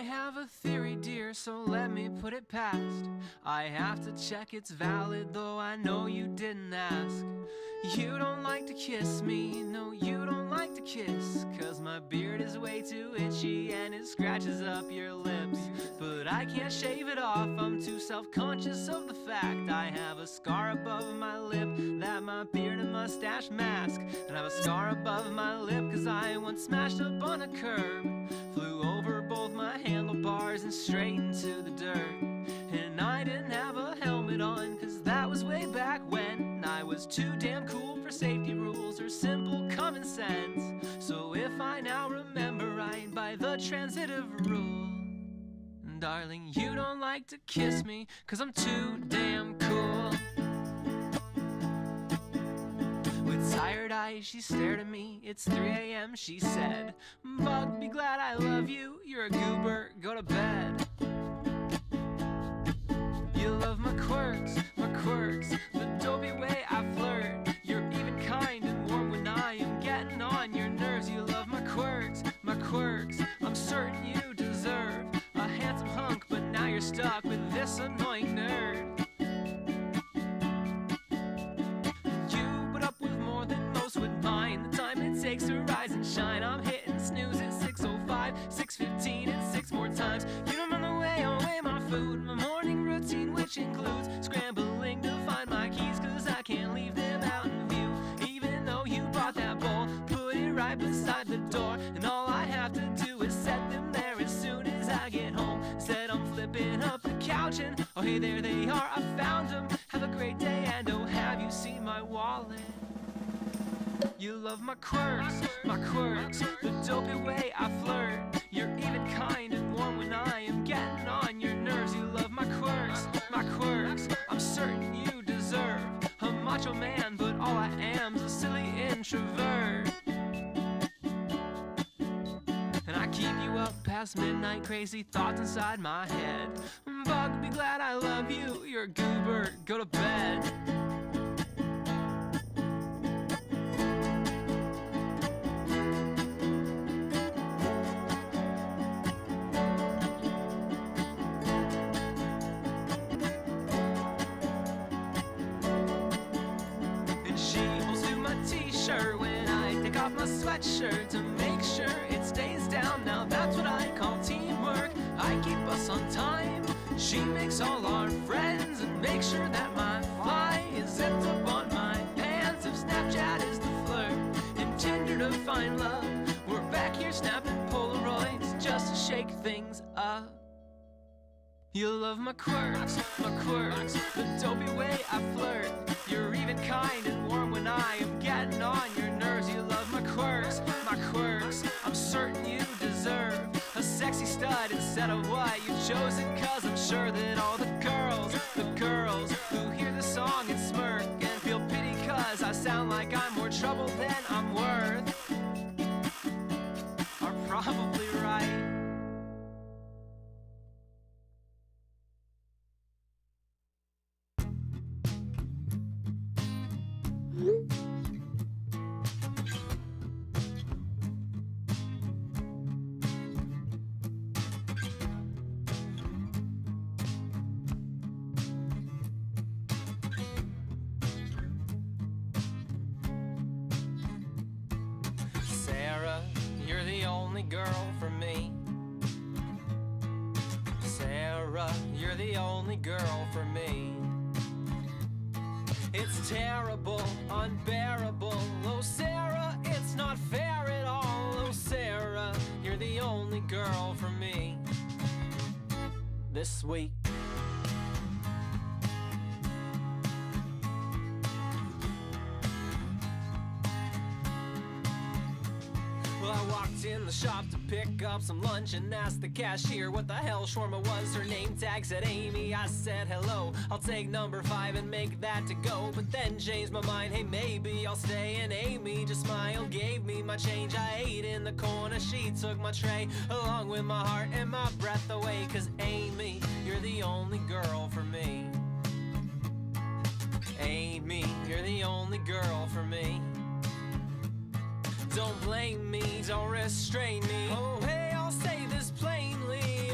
I have a theory, dear, so let me put it past. I have to check it's valid, though I know you didn't ask. You don't like to kiss me, no, you don't like to kiss, 'cause my beard is way too itchy and it scratches up your lips. But I can't shave it off, I'm too self-conscious of the fact I have a scar above my lip that my beard and mustache mask. And I have a scar above my lip 'cause I once smashed up on a curb, flew over both my handlebars and straight into the dirt. And I didn't have a helmet on, 'cause that was way back when I was too damn cool for safety rules or simple common sense. So if I now remember right by the transitive rule, darling, you don't like to kiss me 'cause I'm too damn cool. With tired eyes she stared at me. It's 3 a.m. she said, Bug, be glad I love you, you're a goober, go to bed. You love my quirks, the dopey way I flirt. You're even kind and warm when I am getting on your nerves. You love my quirks, I'm certain you deserve a handsome hunk, but now you're stuck with this annoying nerd. You put up with more than most would mind, the time it takes to rise and shine. I'm hitting snooze at 6:05, 6:15 and 6 more times. You don't run away my food, my morning routine, which includes scrambling to find my keys, 'cause I can't leave them out in view. Even though you bought that bowl, put it right beside the door, and all I have to do is set them there as soon as I get home. Said I'm flipping up the couch and oh hey, there they are, I found them. Have a great day and oh, have you seen my wallet? You love my quirks, the dopey way I flirt. You're even kind and warm when I am getting on your nerves. You love my quirks, I'm certain you deserve a macho man, but all I am's a silly introvert. And I keep you up past midnight, crazy thoughts inside my head. Bug, be glad I love you, you're a goober, go to bed. When I take off my sweatshirt to make sure it stays down. Now that's what I call teamwork, I keep us on time. She makes all our friends and makes sure that my fly is zipped up on my pants. If Snapchat is the flirt and Tinder to find love, we're back here snapping Polaroids just to shake things up. You love my quirks, the dopey way I flirt. You're even kind and warm when I am getting on your nerves. You love my quirks, I'm certain you deserve a sexy stud instead of what you've chosen. 'Cause I'm sure that all the girls who hear the song and smirk and feel pity 'cause I sound like I'm more trouble than I'm worth are probably right. Sarah, you're the only girl for me. Sarah, you're the only girl for me. It's terrible, unbearable. Oh Sarah, it's not fair at all. Oh Sarah, you're the only girl for me this week. Well, I walked in the shop to pick up some lunch and asked the cashier what the hell shawarma was. Her name tag said Amy. I said hello, I'll take number 5 and make that to go. But then changed my mind, hey maybe I'll stay. And Amy just smiled, gave me my change. I ate in the corner, she took my tray along with my heart and my breath away. 'Cause Amy, you're the only girl for me. Amy, you're the only girl for me. Don't blame me, don't restrain me. Oh hey, I'll say this plainly.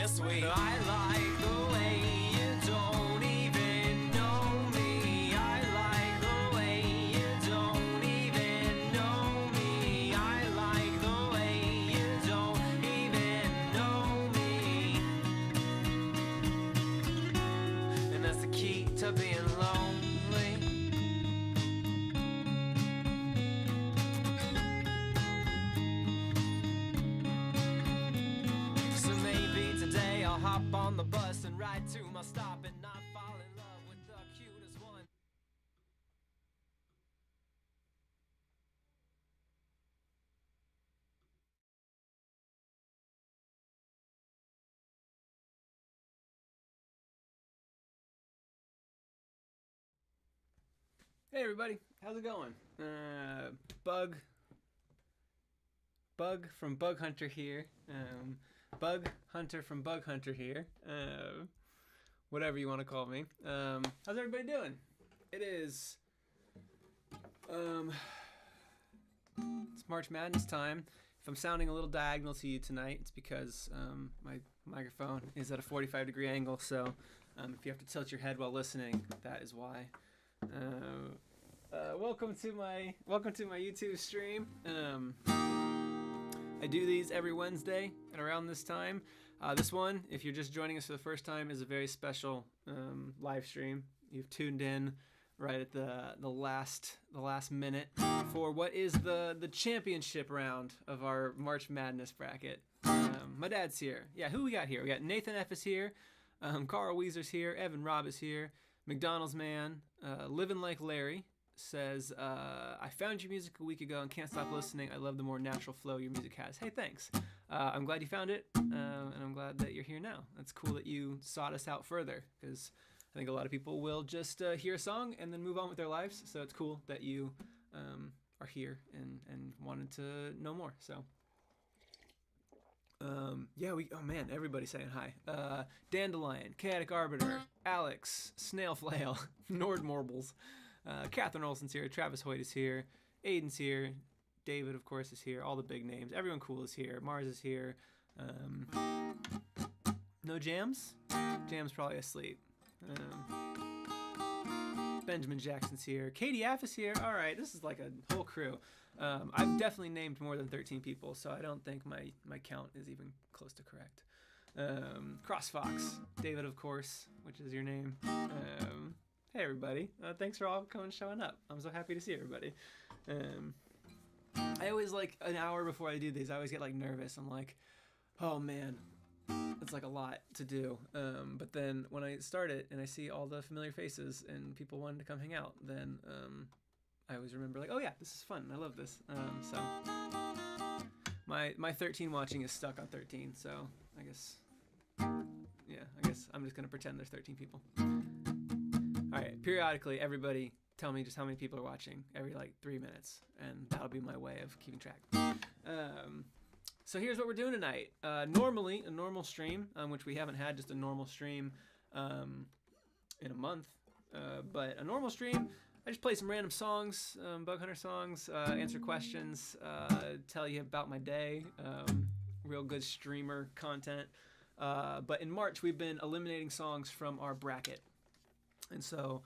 this week. I like the way you don't even know me. I like the way you don't even know me. I like the way you don't even know me. And that's the key to being lonely. So maybe today I'll hop on the bus and ride to my stop and not fall in love with the cutest one. Hey everybody, how's it going? Bug from Bug Hunter here. Bug Hunter from Bug Hunter here. Whatever you want to call me. How's everybody doing? It is it's March Madness time. If I'm sounding a little diagonal to you tonight, it's because my microphone is at a 45-degree angle, so if you have to tilt your head while listening, that is why. Welcome to my YouTube stream. I do these every Wednesday at around this time. This one, if you're just joining us for the first time, is a very special live stream. You've tuned in right at the last minute for what is the championship round of our March Madness bracket. My dad's here. Yeah, who we got here? We got Nathan F is here. Carl Weezer's here. Evan Robb is here. McDonald's Man. Living Like Larry says, I found your music a week ago and can't stop listening. I love the more natural flow your music has. Hey, thanks. I'm glad you found it, and I'm glad that you're here now. That's cool that you sought us out further, because I think a lot of people will just hear a song and then move on with their lives. So it's cool that you are here and wanted to know more. So yeah, oh man, everybody's saying hi. Dandelion, Chaotic Arbiter, Alex, Snail Flail, Nord Morbles, Catherine Olsen's here, Travis Hoyt is here, Aiden's here, David of course is here, all the big names, everyone cool is here, Mars is here. No Jams? Jam's probably asleep. Benjamin Jackson's here, Katie Aff is here. All right, this is like a whole crew. I've definitely named more than 13 people, so I don't think my count is even close to correct. CrossFox, David of course, which is your name. Hey everybody, thanks for all coming and showing up. I'm so happy to see everybody. I always, like, an hour before I do these, I always get like nervous. I'm like, oh man, it's like a lot to do. But then when I start it and I see all the familiar faces and people wanting to come hang out, then I always remember, like, oh yeah, this is fun. I love this. So my 13 watching is stuck on 13. So I guess I'm just gonna pretend there's 13 people. All right, periodically, everybody tell me just how many people are watching every like 3 minutes, and that'll be my way of keeping track. So here's what we're doing tonight. Normally, a normal stream, which we haven't had just a normal stream in a month, but a normal stream, I just play some random songs, Bug Hunter songs, answer questions, tell you about my day, real good streamer content. But in March, we've been eliminating songs from our bracket. And so,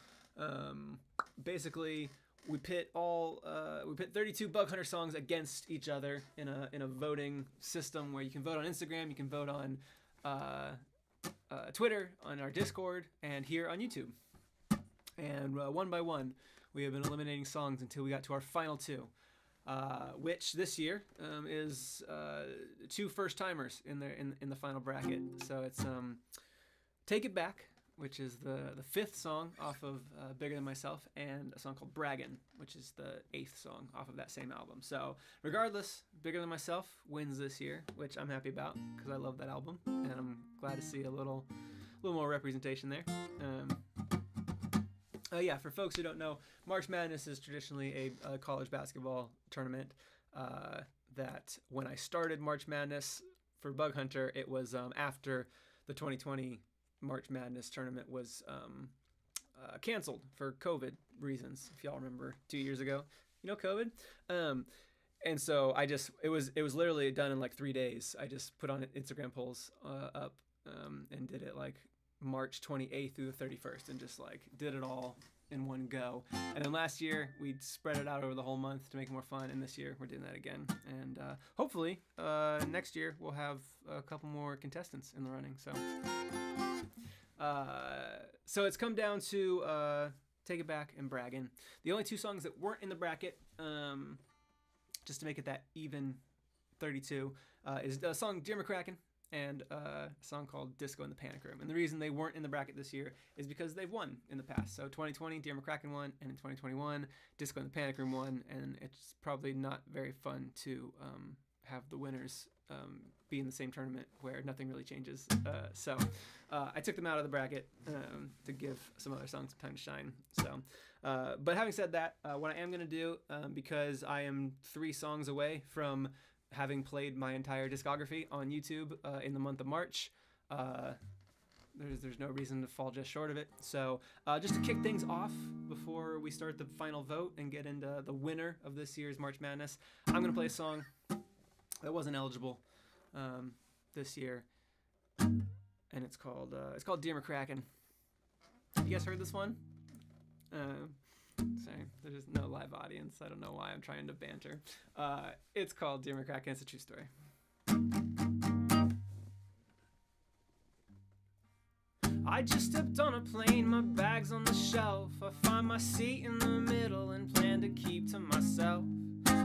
basically, we pit 32 Bug Hunter songs against each other in a voting system where you can vote on Instagram, you can vote on Twitter, on our Discord, and here on YouTube. And one by one, we have been eliminating songs until we got to our final two, which this year is two first-timers in the final bracket. So it's Take It Back, which is the fifth song off of Bigger Than Myself, and a song called Braggin', which is the eighth song off of that same album. So regardless, Bigger Than Myself wins this year, which I'm happy about because I love that album, and I'm glad to see a little more representation there. Yeah, for folks who don't know, March Madness is traditionally a college basketball tournament that when I started March Madness for Bug Hunter, it was after the 2020 March Madness tournament was canceled for COVID reasons. If y'all remember 2 years ago, COVID. And so it was literally done in like 3 days. I just put on Instagram polls up and did it like March 28th through the 31st, and just like did it all in one go. And then last year we spread it out over the whole month to make it more fun, and this year we're doing that again. And hopefully next year we'll have a couple more contestants in the running. So it's come down to Take It Back and Braggin'. The only two songs that weren't in the bracket, just to make it that even 32, is the song Dear McCracken and a song called Disco in the Panic Room. And the reason they weren't in the bracket this year is because they've won in the past. So 2020, Dear McCracken won, and in 2021, Disco in the Panic Room won, and it's probably not very fun to have the winners be in the same tournament where nothing really changes. So I took them out of the bracket to give some other songs some time to shine. So, but having said that, what I am going to do, because I am 3 songs away from having played my entire discography on YouTube in the month of March, there's no reason to fall just short of it. So just to kick things off before we start the final vote and get into the winner of this year's March Madness, I'm going to play a song that wasn't eligible this year, and it's called Dear McCracken. You guys heard this one? Sorry, there's no live audience. I don't know why I'm trying to banter. It's called Dear McCracken. It's a true story. I just stepped on a plane, my bag's on the shelf. I find my seat in the middle and plan to keep to myself.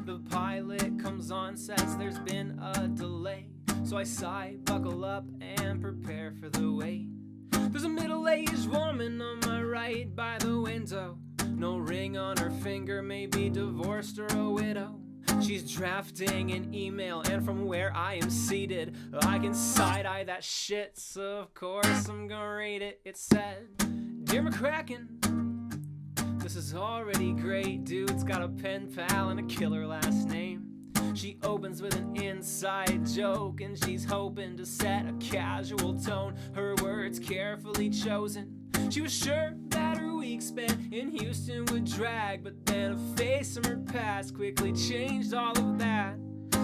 The pilot comes on, says there's been a delay. So I sigh, buckle up, and prepare for the wait. There's a middle-aged woman on my right by the window. No ring on her finger, maybe divorced or a widow. She's drafting an email, and from where I am seated, I can side-eye that shit, so of course I'm gonna read it. It said, Dear McCracken, this is already great. Dude's got a pen pal and a killer last name. She opens with an inside joke, and she's hoping to set a casual tone. Her words carefully chosen. She was sure that her week spent in Houston would drag, but then a face from her past quickly changed all of that.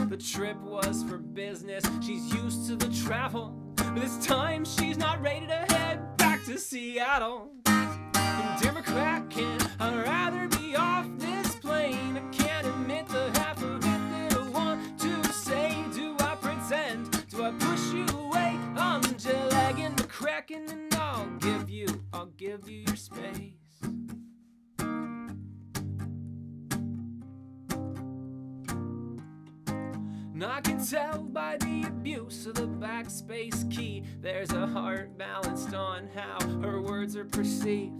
The trip was for business, she's used to the travel, but this time she's not ready to head back to Seattle. And Dear McCracken, I'd rather be off this plane. I can't admit the half of it that I want to say. Do I pretend? Do I push you away? I'm jet-lagging, McCracken, and I'll give you your space. And I can tell by the abuse of the backspace key, there's a heart balanced on how her words are perceived.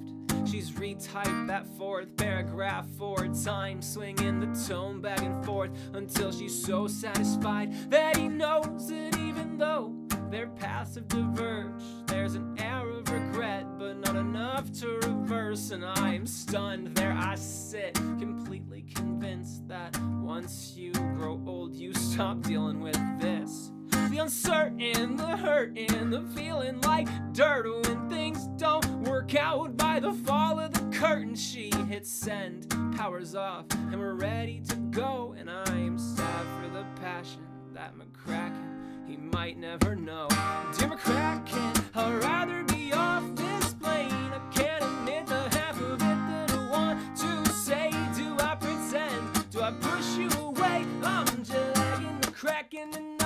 She's retyped that 4th paragraph 4 times, swinging the tone back and forth until she's so satisfied that he knows that even though their paths have diverged, there's an air of regret, but not enough to reverse. And I am stunned, there I sit, completely convinced that once you grow old, you stop dealing with this. The uncertain, the hurting, the feeling like dirt when things don't work out. By the fall of the curtain, she hits send, powers off, and we're ready to go. And I am sad for the passion that McCracken, he might never know. Dear McCracken, I'd rather be off this plane. I can't admit the half of it that I want to say. Do I pretend? Do I push you away? I'm jet-lagging, McCracken, and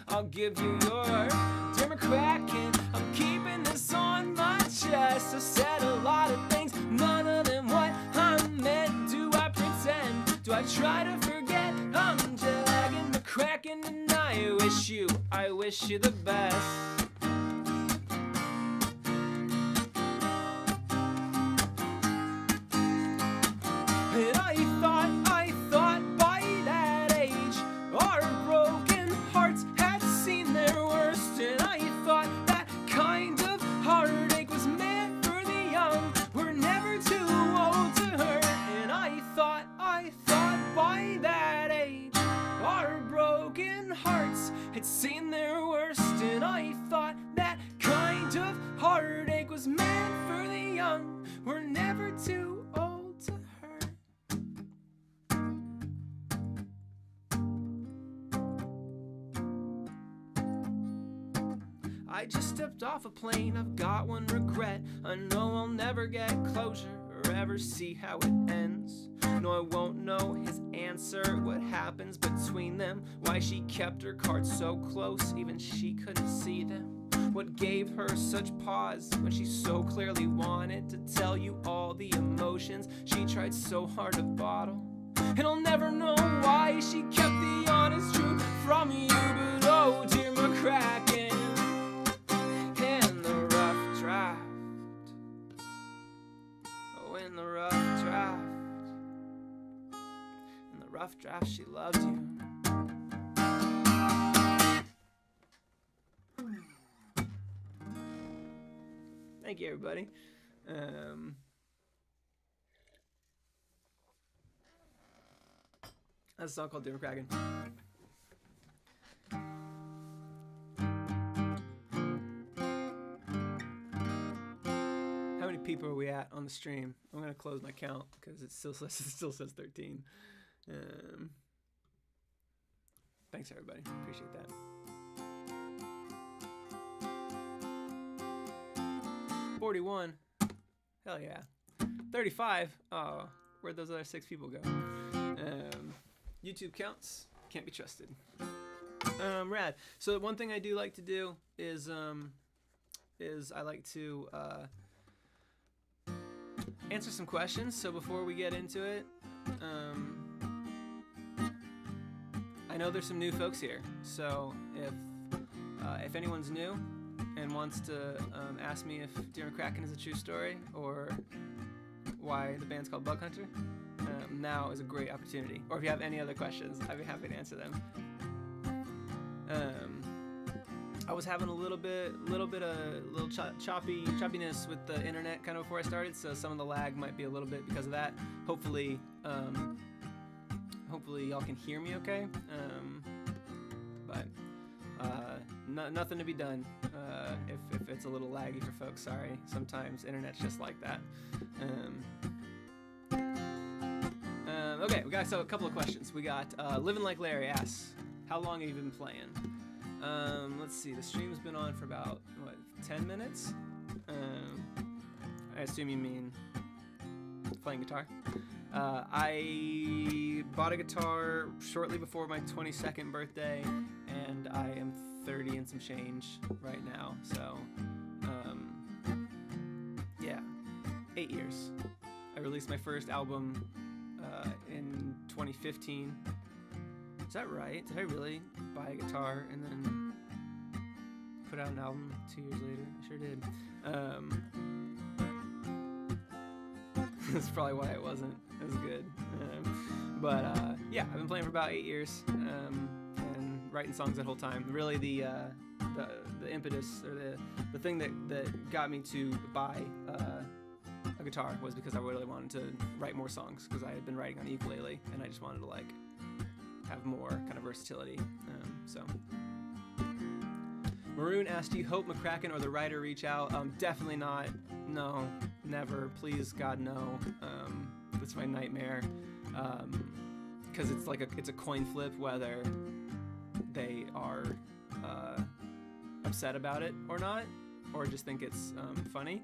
I'll give you your Dear McCracken. I'm keeping this on my chest. I said a lot of things, none of them what I meant. Do I pretend? Do I try to forget? I'm jet-lagging, McCracken, and I wish you the best. And I thought by that age, our broken hearts had seen their worst. And I thought that kind of heartache was meant for the young. We're never too old to hurt. And I thought by that age, our broken hearts had seen their worst. And I thought I just stepped off a plane, I've got one regret. I know I'll never get closure or ever see how it ends. No, I won't know his answer, what happens between them, why she kept her cards so close, even she couldn't see them. What gave her such pause when she so clearly wanted to tell you all the emotions she tried so hard to bottle. And I'll never know why she kept the honest truth from you, but oh dear McCracken, in the rough draft, oh in the rough draft, in the rough draft she loved you. Thank you, everybody. That's a song called Dear McCracken. How many people are we at on the stream? I'm gonna close my count because it still says 13. Thanks, everybody. Appreciate that. 41. Hell yeah. 35. Oh, where'd those other 6 people go? YouTube counts can't be trusted. Rad. So one thing I do like to do is I like to answer some questions. So before we get into it, I know there's some new folks here. So if anyone's new and wants to ask me if Dear McCracken is a true story or why the band's called Bug Hunter, now is a great opportunity. Or if you have any other questions, I'd be happy to answer them. I was having a little choppiness with the internet kind of before I started, so some of the lag might be a little bit because of that. Hopefully y'all can hear me okay. But nothing to be done if it's a little laggy for folks. Sorry, sometimes internet's just like that. Okay, we got a couple of questions. We got Living Like Larry asks, how long have you been playing? Let's see, the stream's been on for about 10 minutes? I assume you mean playing guitar. I bought a guitar shortly before my 22nd birthday, and I am 30 and some change right now, so yeah, 8 years. I released my first album in 2015. Is that right? Did I really buy a guitar and then put out an album 2 years later? I sure did. That's probably why it wasn't as good. But yeah, I've been playing for about 8 years and writing songs that whole time. Really, the impetus or the thing that got me to buy a guitar was because I really wanted to write more songs, because I had been writing on the ukulele and I just wanted to like have more kind of versatility. So Maroon asked, do you hope McCracken or the writer reach out? Definitely not. No, never. Please, God, no. It's my nightmare. Because it's like it's a coin flip whether they are upset about it or not, or just think it's funny.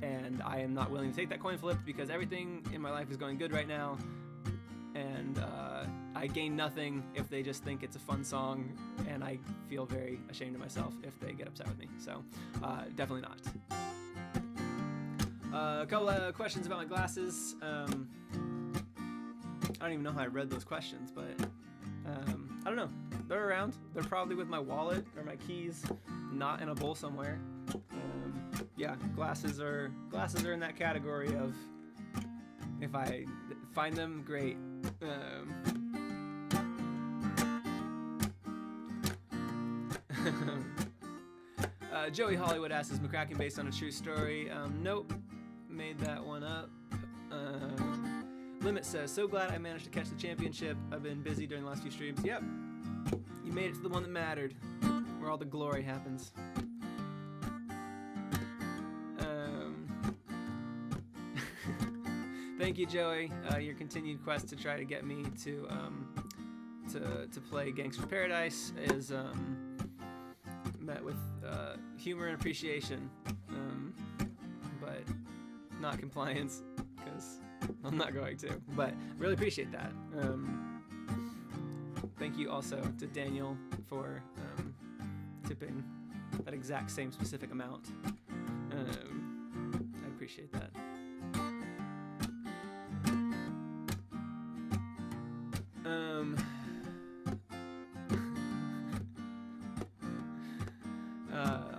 And I am not willing to take that coin flip because everything in my life is going good right now, and I gain nothing if they just think it's a fun song, and I feel very ashamed of myself if they get upset with me. So definitely not. A couple of questions about my glasses. I don't even know how I read those questions, but I don't know. They're around. They're probably with my wallet or my keys, not in a bowl somewhere. Yeah, glasses are in that category of, if I find them, great. Joey Hollywood asks, is McCracken based on a true story? Nope, made that one up. Limit says, so glad I managed to catch the championship. I've been busy during the last few streams. Yep, you made it to the one that mattered, where all the glory happens. Thank you, Joey. Your continued quest to try to get me to play Gangster's Paradise is met with humor and appreciation, but not compliance, because I'm not going to. But really appreciate that. Thank you also to Daniel for tipping that exact same specific amount. I appreciate that.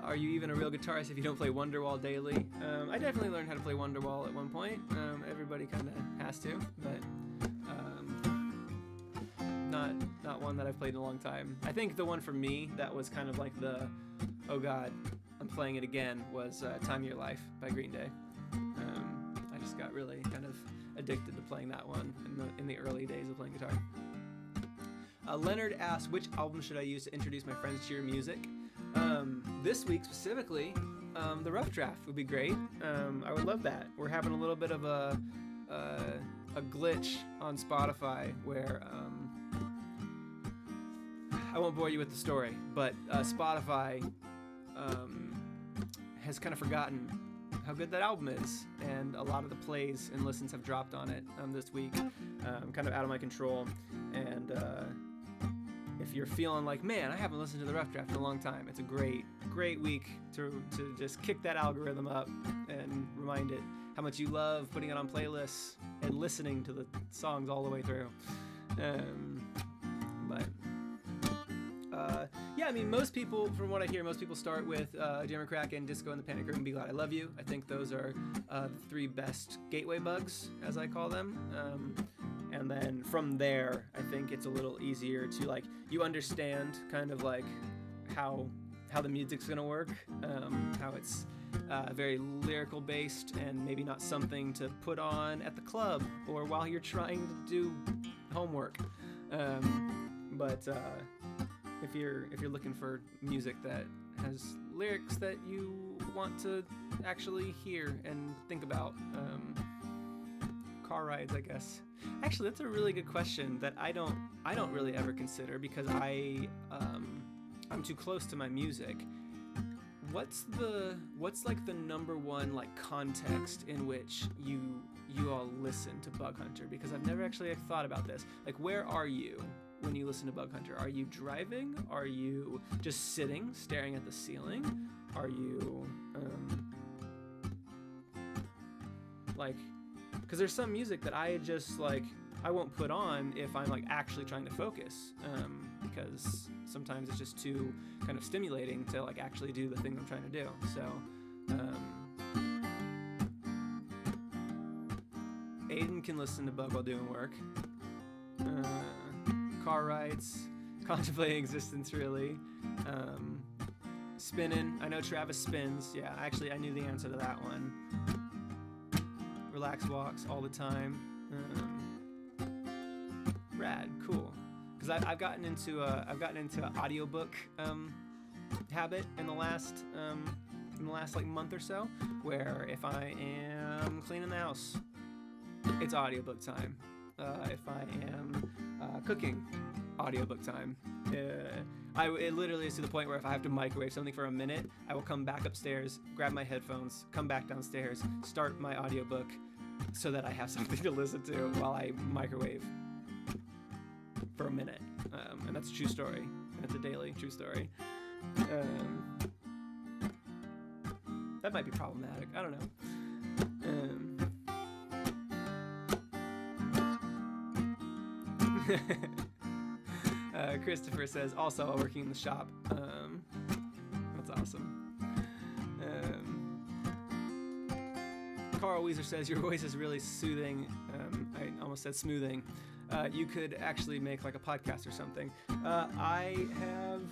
Are you even a real guitarist if you don't play Wonderwall daily? I definitely learned how to play Wonderwall at one point. Everybody kind of has to, but not one that I've played in a long time. I think the one for me that was kind of like the, oh god, I'm playing it again, was Time of Your Life by Green Day. I just got really kind of addicted to playing that one in the early days of playing guitar. Leonard asks, which album should I use to introduce my friends to your music? This week specifically, the Rough Draft would be great. I would love that. We're having a little bit of a glitch on Spotify where I won't bore you with the story, but Spotify has kind of forgotten how good that album is, and a lot of the plays and listens have dropped on it this week. Kind of out of my control, and if you're feeling like, man, I haven't listened to the Rough Draft in a long time, it's a great week to just kick that algorithm up and remind it how much you love putting it on playlists and listening to the songs all the way through. Yeah, I mean, most people, from what I hear, most people start with Dear McCracken, Disco and the Panic Room, Be Glad I Love You. I think those are the three best gateway bugs, as I call them. And then from there, I think it's a little easier to, like, you understand kind of like how the music's gonna work, how it's very lyrical based and maybe not something to put on at the club or while you're trying to do homework. But if you're looking for music that has lyrics that you want to actually hear and think about, car rides, I guess. Actually, that's a really good question that I don't really ever consider, because I'm too close to my music. What's like the number one like context in which you all listen to Bug Hunter? Because I've never actually thought about this. Like, where are you when you listen to Bug Hunter? Are you driving? Are you just sitting, staring at the ceiling? Are you like, because there's some music that I just like, I won't put on if I'm like actually trying to focus, because sometimes it's just too kind of stimulating to like actually do the thing I'm trying to do. So Aiden can listen to Bug while doing work, car rides, contemplating existence, really, spinning. I know Travis spins. Yeah, actually I knew the answer to that one. Relax walks all the time. Rad, cool. Because I've gotten into audiobook habit in the last like month or so, where if I am cleaning the house, it's audiobook time. If I am cooking, audiobook time. It literally is to the point where if I have to microwave something for a minute, I will come back upstairs, grab my headphones, come back downstairs, start my audiobook so that I have something to listen to while I microwave for a minute. And that's a true story. And it's a daily true story. That might be problematic. I don't know. Christopher says, also while working in the shop. That's awesome. Carl Weezer says, your voice is really soothing. I almost said smoothing. You could actually make like a podcast or something. I have,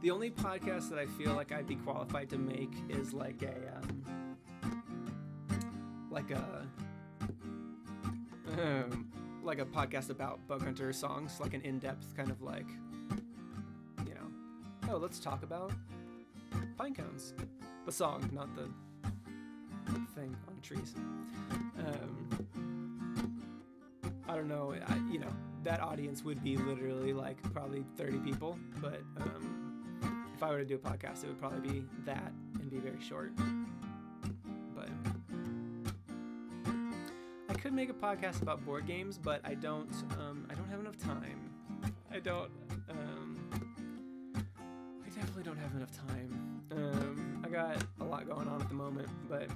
the only podcast that I feel like I'd be qualified to make is like a podcast about Bug Hunter songs, like an in-depth kind of like, you know, oh, let's talk about pine cones. The song, not the thing on trees. I don't know, that audience would be literally like probably 30 people, but if I were to do a podcast, it would probably be that and be very short. But I could make a podcast about board games, but I don't have enough time. I definitely don't have enough time. I got a lot going on at the moment, but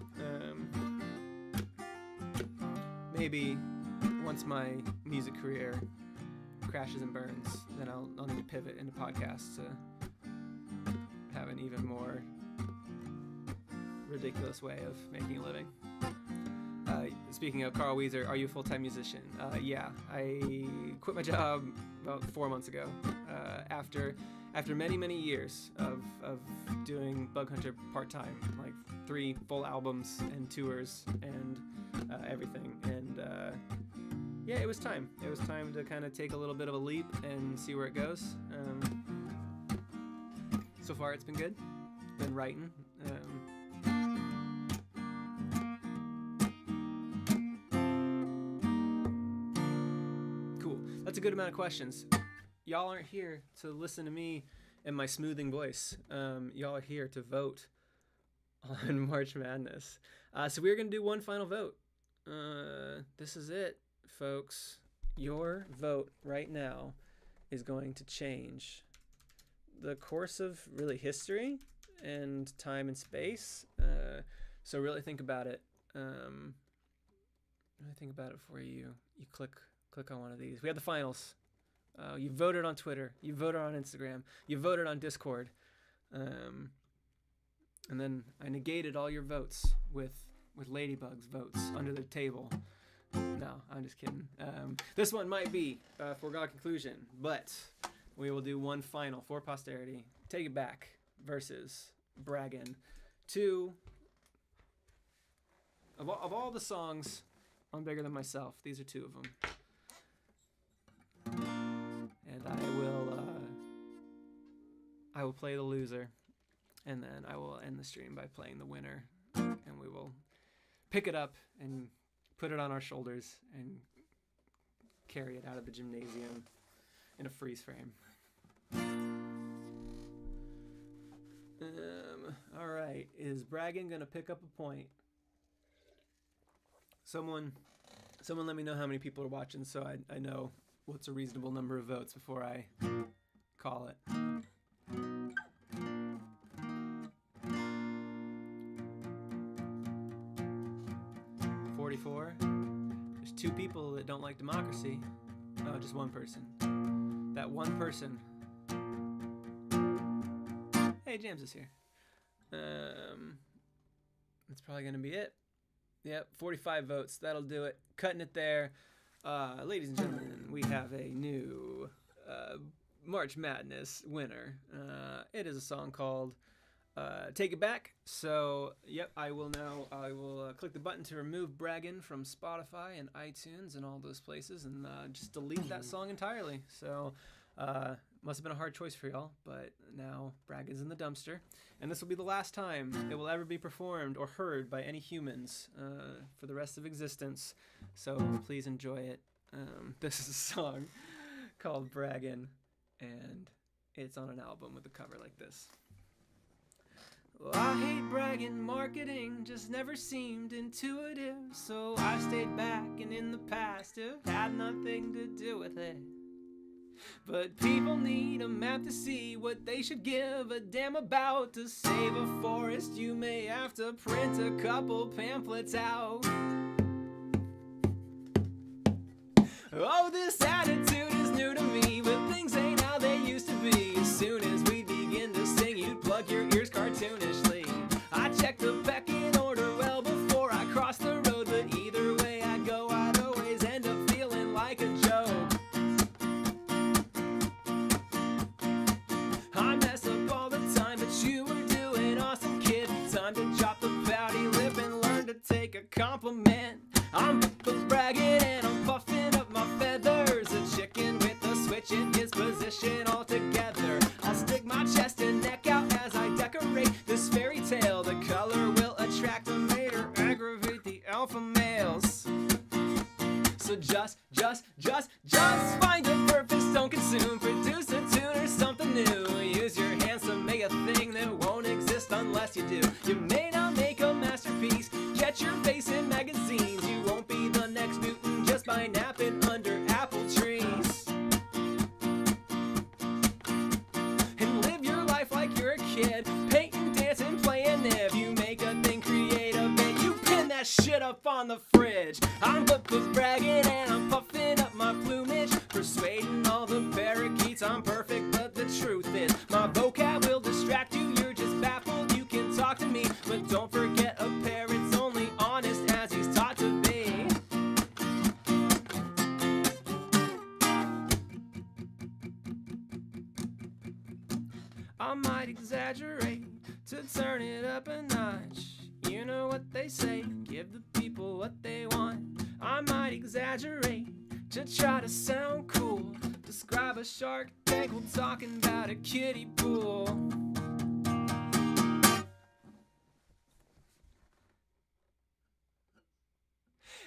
maybe once my music career crashes and burns, then I'll need to pivot into podcasts to have an even more ridiculous way of making a living. Speaking of Carl Weezer, are you a full-time musician? Yeah, I quit my job about 4 months ago after many years of doing Bug Hunter part-time, like 3 full albums and tours and everything. And yeah, it was time. It was time to kind of take a little bit of a leap and see where it goes. So far, it's been good. Been writing. Cool. That's a good amount of questions. Y'all aren't here to listen to me and my smoothing voice. Y'all are here to vote on March Madness. So we're going to do one final vote. This is it, folks. Your vote right now is going to change the course of really history and time and space. So really think about it. Really think about it before you click on one of these. We have the finals. You voted on Twitter. You voted on Instagram. You voted on Discord. And then I negated all your votes with Ladybug's votes under the table. No, I'm just kidding. This one might be a foregone conclusion, but we will do one final for posterity. Take It Back versus Braggin'. Two of all the songs on Bigger Than Myself, these are 2 of them. And I will play the loser, and then I will end the stream by playing the winner, and we will pick it up and put it on our shoulders and carry it out of the gymnasium in a freeze frame. All right, is Braggin' gonna pick up a point? Someone let me know how many people are watching, so I know what's a reasonable number of votes before I call it. 44. There's 2 people that don't like democracy. No, just one person. That one person. Hey, James is here. That's probably gonna be it. Yep, 45 votes. That'll do it. Cutting it there. Ladies and gentlemen, we have a new March Madness winner. It is a song called Take It Back. So, yep, I will click the button to remove Braggin' from Spotify and iTunes and all those places and just delete that song entirely. So, must have been a hard choice for y'all, but now Braggin's in the dumpster. And this will be the last time it will ever be performed or heard by any humans for the rest of existence. So please enjoy it. This is a song called Braggin', and it's on an album with a cover like this. Well, I hate bragging, marketing just never seemed intuitive. So I stayed back and in the past have had nothing to do with it. But people need a map to see what they should give a damn about. To save a forest, you may have to print a couple pamphlets out. Oh, this attitude is new to me, but things ain't how they used to be. As soon as we begin to sing, you'd plug your ears cartoonishly. I check the pecking order well before I cross the road, but either way I go, I'd always end up feeling like a joke. I mess up all the time, but you were doing awesome, kid. Time to drop the pouty lip and learn to take a compliment. I'm bragging and I'm puffing up my feathers. A chicken with a switch in his position altogether. I'll stick my chest and neck out as I decorate this fairy tale. The color will attract a mate or aggravate the alpha males. So just find a purpose, don't consume. Produce a tune or something new. Use your hands to make a unless you do. You may not make a masterpiece, get your face in magazines. You won't be the next Newton just by napping under apple trees. And live your life like you're a kid, painting, dancing, playing. If you make a thing creative, then you pin that shit up on the fridge. I'm bragging and I'm puffing up my plumage, persuading all the parakeets I'm perfect, but the truth is my vocab will distract you. You're just baffled, you can talk to me, but don't forget a parrot's only honest as he's taught to be. I might exaggerate to turn it up a notch. You know what they say, give the people what they want. I might exaggerate to try to sound cool, describe a Shark Tank while talking about a kiddie pool.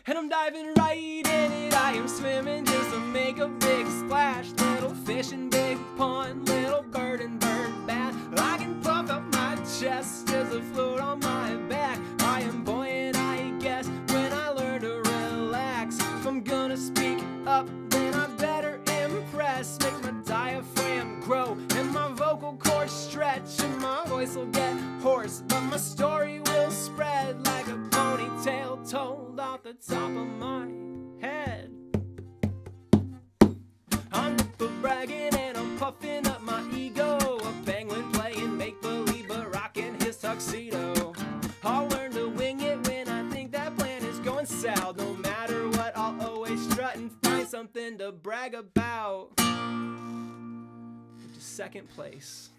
And I'm diving right in it, I am swimming just to make a big splash. Little fish in big pond, little bird in bird bath. I can puff up my chest as I float on my back. I am buoyant, I guess, when I learn to relax. If I'm gonna speak up, then I better impress. Make my diaphragm grow and my vocal cords stretch, and my voice will get hoarse, but my story will spread like a ponytail told off the top of my head. I'm bragging and I'm puffing up my ego, a penguin playing make-believe but rocking his tuxedo. I'll learn to wing it when I think that plan is going south. No matter what, I'll always strut and find something to brag about. Which is second place.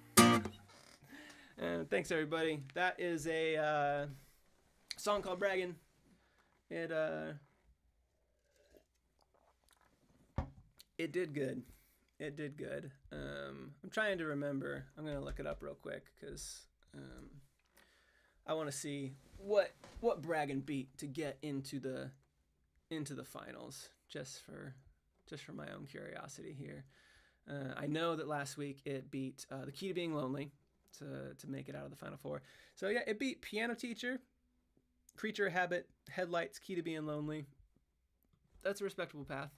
Thanks everybody. That is a song called Braggin'. It did good. It did good. I'm trying to remember. I'm gonna look it up real quick because I want to see what Braggin' beat to get into the finals. Just for my own curiosity here. I know that last week it beat The Key to Being Lonely to make it out of the Final Four. So yeah, it beat Piano Teacher, Creature of Habit, Headlights, Key to Being Lonely. That's a respectable path.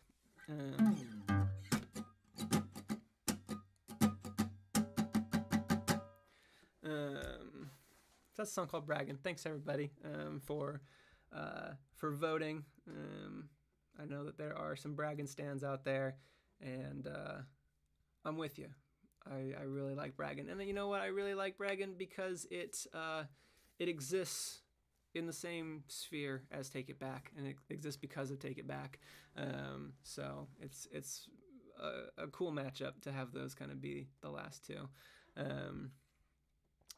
That's a song called Braggin'. Thanks everybody for voting. I know that there are some Braggin' stands out there, and I'm with you. I really like Braggin', and then you know what? I really like Braggin' because it exists in the same sphere as Take It Back, and it exists because of Take It Back. So it's a cool matchup to have those kind of be the last two.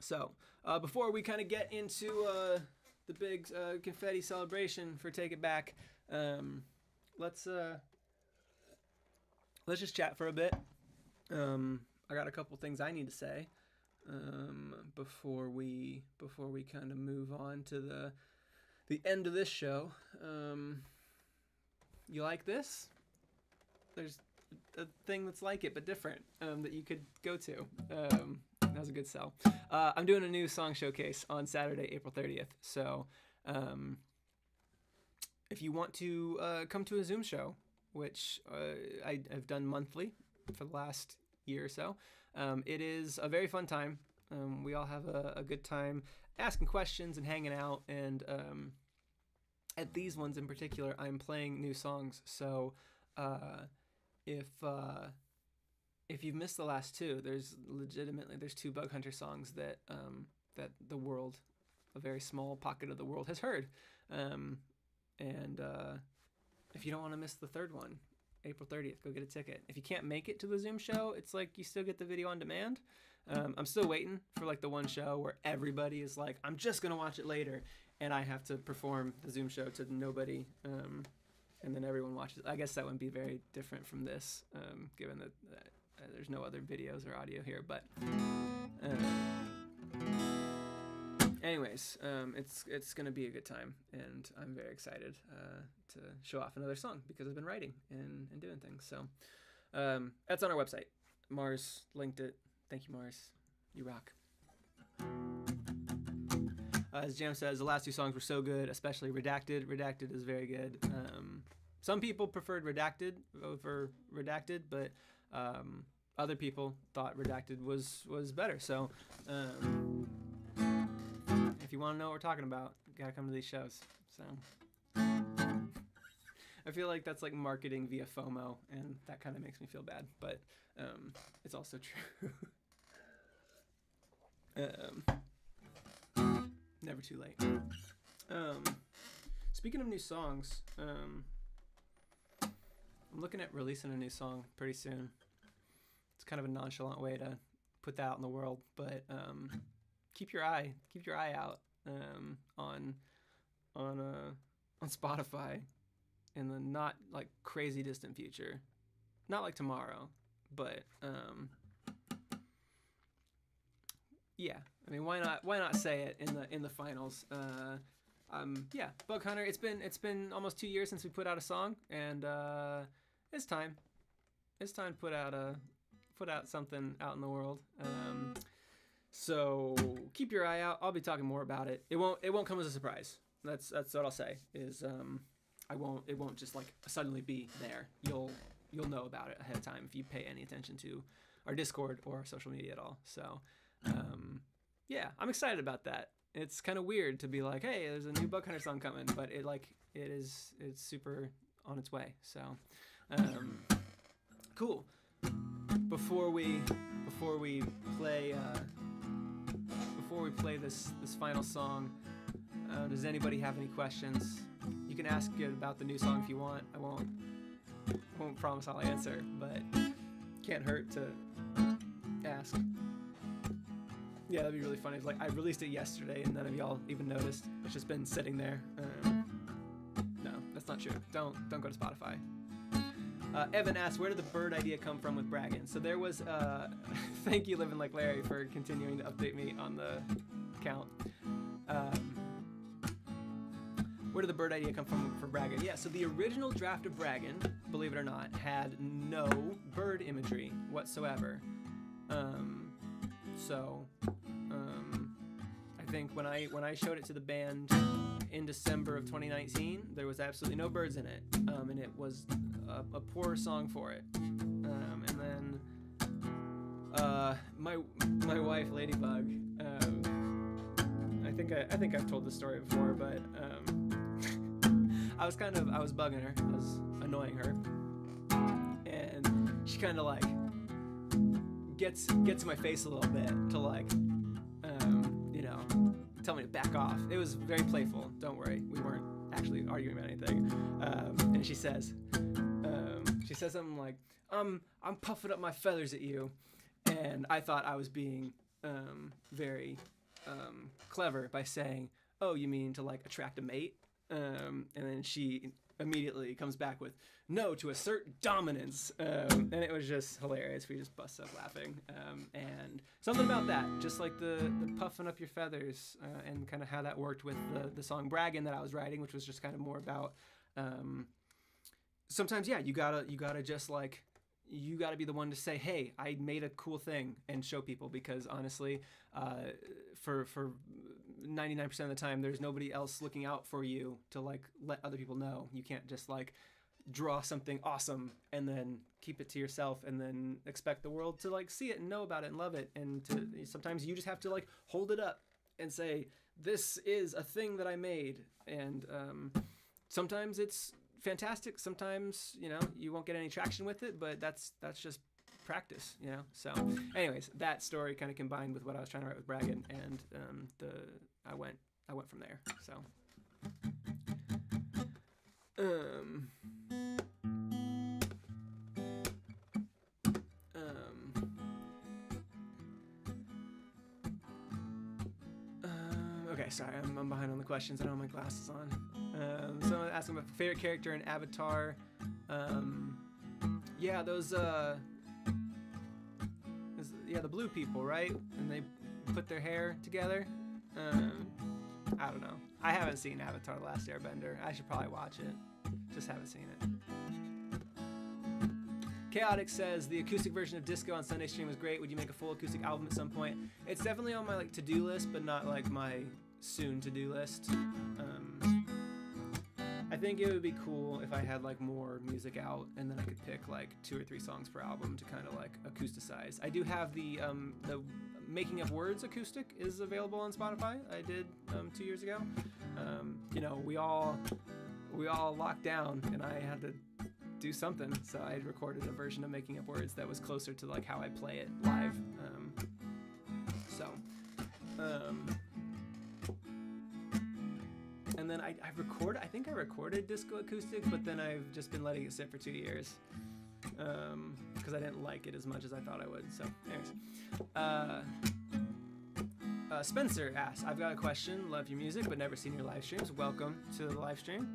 So before we kind of get into the big confetti celebration for Take It Back, let's just chat for a bit. I got a couple things I need to say before we kind of move on to the end of this show. You like this? There's a thing that's like it but different that you could go to. That was a good sell. I'm doing a new song showcase on Saturday, April 30th. So if you want to come to a Zoom show, which I've done monthly for the last year or so, it is a very fun time. We all have a good time asking questions and hanging out. And at these ones in particular, I'm playing new songs. So if you've missed the last two, there's two Bug Hunter songs that the world, a very small pocket of the world, has heard. And if you don't want to miss the third one, April 30th, go get a ticket. If you can't make it to the Zoom show, it's like you still get the video on demand. I'm still waiting for like the one show where everybody is like, I'm just gonna watch it later, and I have to perform the Zoom show to nobody, and then everyone watches. I guess that would be very different from this, given that there's no other videos or audio here. But anyways, it's gonna be a good time, and I'm very excited to show off another song because I've been writing and doing things. So that's on our website. Mars linked it. Thank you, Mars. You rock. As Jam says, the last 2 songs were so good, especially Redacted. Redacted is very good. Some people preferred Redacted over Redacted, but other people thought Redacted was better. So if you want to know what we're talking about, you gotta come to these shows. So I feel like that's like marketing via FOMO, and that kind of makes me feel bad, but it's also true. Never too late. Speaking of new songs, I'm looking at releasing a new song pretty soon. It's kind of a nonchalant way to put that out in the world, but keep your eye out on Spotify in the not like crazy distant future, not like tomorrow, but yeah. I mean, why not say it in the finals? Yeah, Bug Hunter. It's been almost 2 years since we put out a song, and it's time to put out something out in the world. So keep your eye out. I'll be talking more about it. It won't come as a surprise. That's what I'll say. Is it won't just like suddenly be there. You'll know about it ahead of time if you pay any attention to our Discord or our social media at all. So yeah, I'm excited about that. It's kind of weird to be like, hey, there's a new Bug Hunter song coming, but it's super on its way. So cool. Before we play this final song, does anybody have any questions? You can ask it about the new song if you want. I won't promise I'll answer, but can't hurt to ask. Yeah, that'd be really funny. It's like I released it yesterday and none of y'all even noticed. It's just been sitting there. No, that's not true. Don't go to Spotify. Evan asks, where did the bird idea come from with Braggin? So there was, thank you Living Like Larry for continuing to update me on the account. Where did the bird idea come from for Braggin? Yeah, so the original draft of Braggin, believe it or not, had no bird imagery whatsoever. I think when I showed it to the band in December of 2019, there was absolutely no birds in it, and it was a poor song for it. And then my wife Ladybug, I think I've told this story before, but I was bugging her, I was annoying her, and she kind of like gets in my face a little bit to like tell me to back off. It was very playful, don't worry, we weren't actually arguing about anything. And she says something like, I'm puffing up my feathers at you, and I thought I was being very clever by saying, oh, you mean to like attract a mate? And then she immediately comes back with, no, to assert dominance. And it was just hilarious. We just busted up laughing. And something about that, just like the puffing up your feathers, and kind of how that worked with the song Braggin' that I was writing, which was just kind of more about, sometimes, yeah, you gotta just like, you gotta be the one to say, hey, I made a cool thing, and show people, because honestly, for 99% of the time, there's nobody else looking out for you to like let other people know. You can't just like draw something awesome and then keep it to yourself and then expect the world to like see it and know about it and love it. And sometimes you just have to like hold it up and say, this is a thing that I made. And sometimes it's fantastic. Sometimes, you won't get any traction with it, but that's just practice, So anyways, that story kind of combined with what I was trying to write with Braggin, and I went from there. So okay, sorry, I'm behind on the questions. I don't have my glasses on. Someone asking about favorite character in Avatar. Yeah, those the blue people, right? And they put their hair together. I don't know. I haven't seen Avatar: The Last Airbender. I should probably watch it. Just haven't seen it. Chaotic says the acoustic version of Disco on Sunday Stream was great. Would you make a full acoustic album at some point? It's definitely on my like to-do list, but not like my soon to-do list. I think it would be cool if I had like more music out, and then I could pick like 2 or 3 songs per album to kind of like acusticize. I do have the Making Up Words acoustic is available on Spotify. I did 2 years ago. You know, we all locked down, and I had to do something, so I recorded a version of Making Up Words that was closer to like how I play it live. And then I think I recorded Disco Acoustic, but then I've just been letting it sit for 2 years because I didn't like it as much as I thought I would. So anyways, Spencer asks, I've got a question. Love your music, but never seen your live streams. Welcome to the live stream.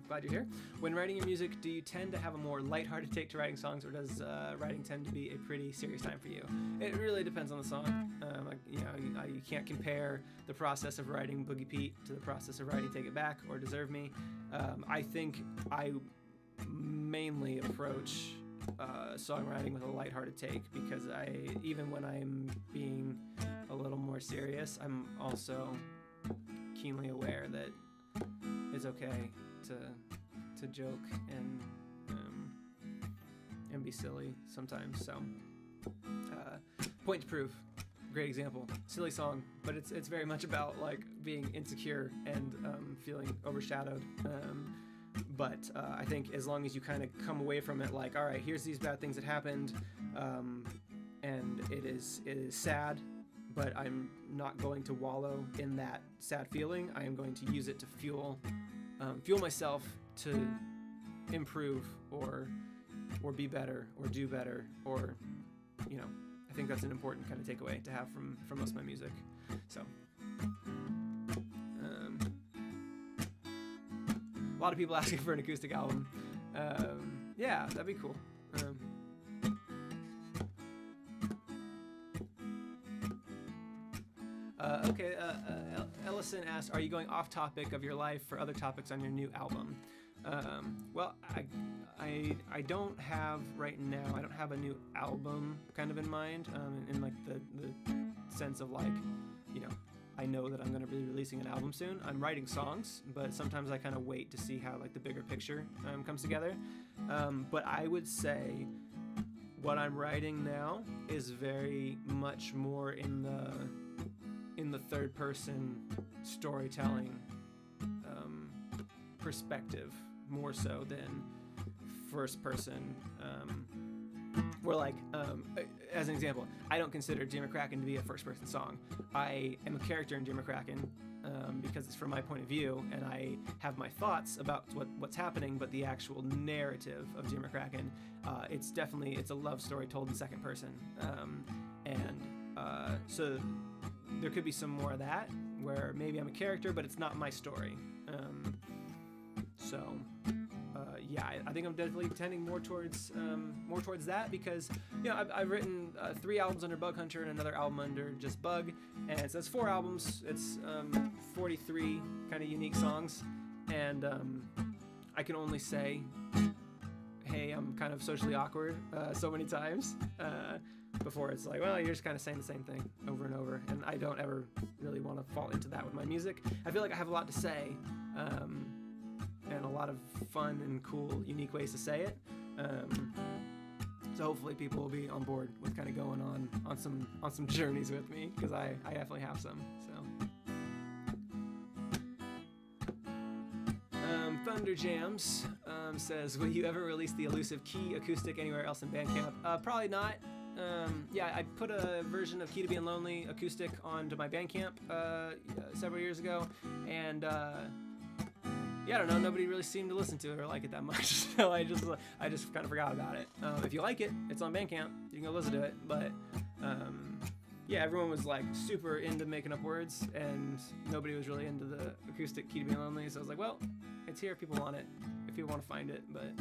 Glad you're here. When writing your music, do you tend to have a more lighthearted take to writing songs, or does writing tend to be a pretty serious time for you? It really depends on the song. You can't compare the process of writing Boogie Pete to the process of writing Take It Back or Deserve Me. I think I mainly approach songwriting with a lighthearted take, because even when I'm being a little more serious, I'm also keenly aware that it's okay to joke and be silly sometimes. So Point to Prove, great example. Silly song, but it's very much about like being insecure and feeling overshadowed. But I think as long as you kind of come away from it like, all right, here's these bad things that happened, and it is sad, but I'm not going to wallow in that sad feeling. I am going to use it to fuel myself to improve or be better or do better, or I think that's an important kind of takeaway to have from most of my music. So a lot of people asking for an acoustic album. Yeah, that'd be cool. Okay, Ellison asked, are you going off topic of your life for other topics on your new album? Well, I don't have right now, I don't have a new album kind of in mind, in like the sense of like, I know that I'm going to be releasing an album soon. I'm writing songs, but sometimes I kind of wait to see how like the bigger picture comes together. But I would say what I'm writing now is very much more in the third person storytelling perspective, more so than first person. Where like, as an example, I don't consider Jim McCracken to be a first person song. I am a character in Jim McCracken because it's from my point of view, and I have my thoughts about what's happening, but the actual narrative of Jim McCracken, it's a love story told in second person. So there could be some more of that, where maybe I'm a character, but it's not my story. Yeah, I think I'm definitely tending more towards that, because I've written 3 albums under Bug Hunter and another album under just Bug, and so that's 4 albums. It's 43 kind of unique songs, and I can only say, hey, I'm kind of socially awkward so many times before it's like, well, you're just kind of saying the same thing over and over, and I don't ever really want to fall into that with my music. I feel like I have a lot to say, and a lot of fun and cool, unique ways to say it. So hopefully people will be on board with kind of going on some journeys with me, because I definitely have some. So Thunder Jams says, will you ever release the elusive Key acoustic anywhere else in Bandcamp? Probably not. Yeah, I put a version of Key to Being Lonely acoustic onto my Bandcamp several years ago, and yeah, I don't know, nobody really seemed to listen to it or like it that much, so I just kind of forgot about it. If you like it, it's on Bandcamp, you can go listen to it, but yeah, everyone was like super into Making Up Words, and nobody was really into the acoustic Key to Being Lonely, so I was like, well, it's here if people want it, if people want to find it, but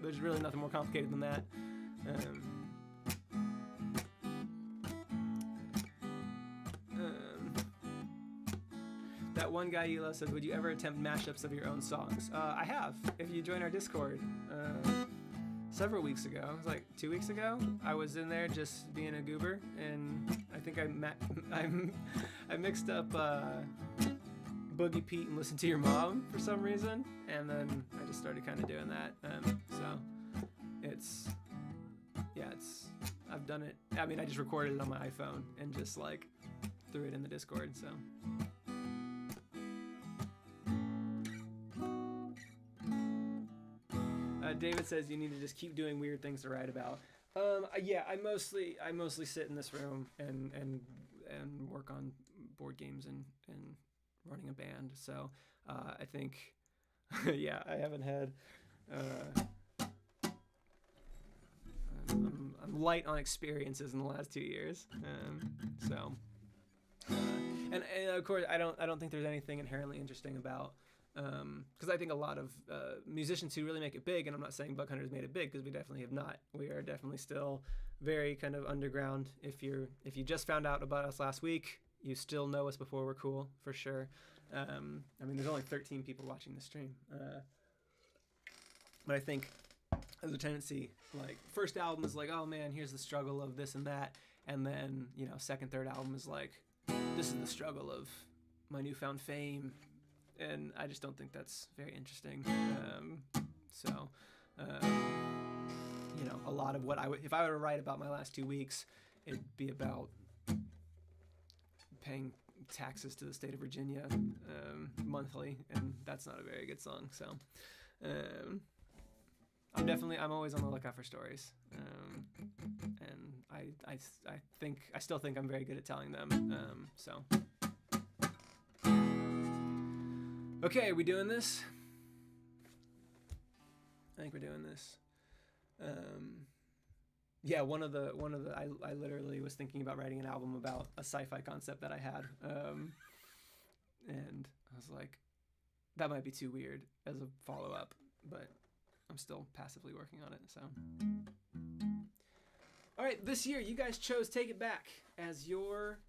there's really nothing more complicated than that. That one guy you love said, would you ever attempt mashups of your own songs? I have, if you join our Discord. several weeks ago. It was like 2 weeks ago. I was in there just being a goober, and I think I mixed up Boogie Pete and Listen to Your Mom for some reason, and then I just started kind of doing that. So it's I've done it. I mean, I just recorded it on my iPhone and just like threw it in the Discord. So. David says you need to just keep doing weird things to write about. Yeah, I mostly sit in this room and work on board games and running a band. So I think, yeah, I haven't had. I'm light on experiences in the last 2 years. And of course I don't think there's anything inherently interesting about. Because I think a lot of musicians who really make it big, and I'm not saying Buck Hunter's made it big, because we definitely have not. We are definitely still very kind of underground. If you just found out about us last week, you still know us before we're cool, for sure. I mean, there's only 13 people watching the stream. But I think there's a tendency, like, first album is like, oh man, here's the struggle of this and that. And then, second, third album is like, this is the struggle of my newfound fame. And I just don't think that's very interesting. A lot of what if I were to write about my last 2 weeks, it'd be about paying taxes to the state of Virginia monthly, and that's not a very good song. So I'm always on the lookout for stories, and I still think I'm very good at telling them. Okay, are we doing this? I think we're doing this. Yeah, one of the I literally was thinking about writing an album about a sci-fi concept that I had, and I was like, that might be too weird as a follow-up, but I'm still passively working on it. So, all right, this year you guys chose "Take It Back" as your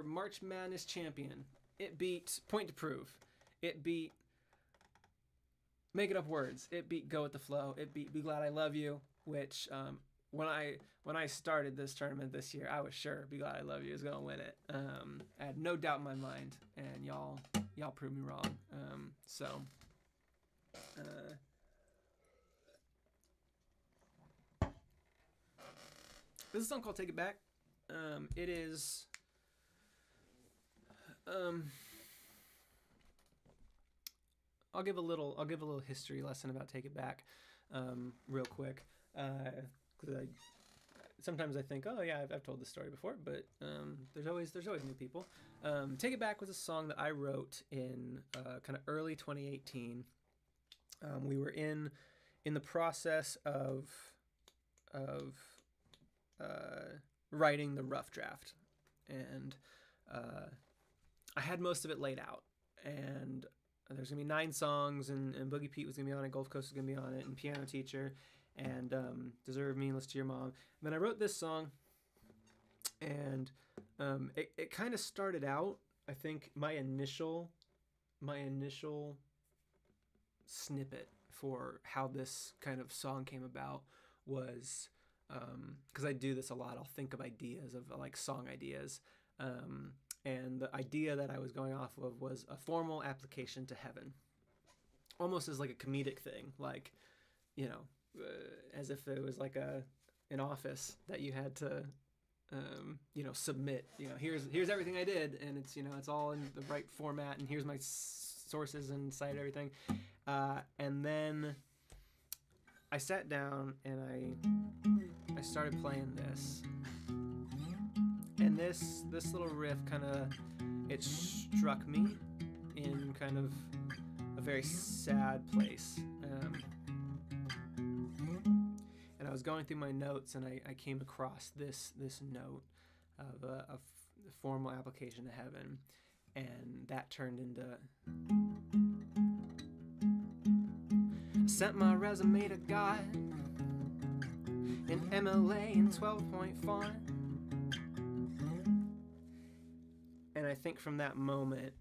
March Madness champion. It beat Point to Prove. It beat Making Up Words. It beat Go With The Flow. It beat Be Glad I Love You, which when I started this tournament this year, I was sure Be Glad I Love You was going to win it. I had no doubt in my mind, and y'all proved me wrong. This is a song called "Take It Back." It is... I'll give a little history lesson about "Take It Back," real quick. Because sometimes I think, oh yeah, I've told this story before, but there's always new people. "Take It Back" was a song that I wrote in kind of early 2018. We were in the process of writing the rough draft, and I had most of it laid out, and there's going to be 9 songs, and Boogie Pete was going to be on it, Gulf Coast was going to be on it, and Piano Teacher, and Deserve Me, and Listen to Your Mom. And then I wrote this song, and it kind of started out, I think my initial snippet for how this kind of song came about was, because I do this a lot, I'll think of ideas, of like song ideas, and the idea that I was going off of was a formal application to heaven. Almost as like a comedic thing, like, as if it was like an office that you had to, submit. Here's everything I did, and it's all in the right format, and here's my sources and cite everything. And then I sat down and I started playing this. And this little riff it struck me in kind of a very sad place. And I was going through my notes, and I came across this note of a formal application to heaven, and that turned into... I sent my resume to God in MLA in 12-point font. And I think from that moment,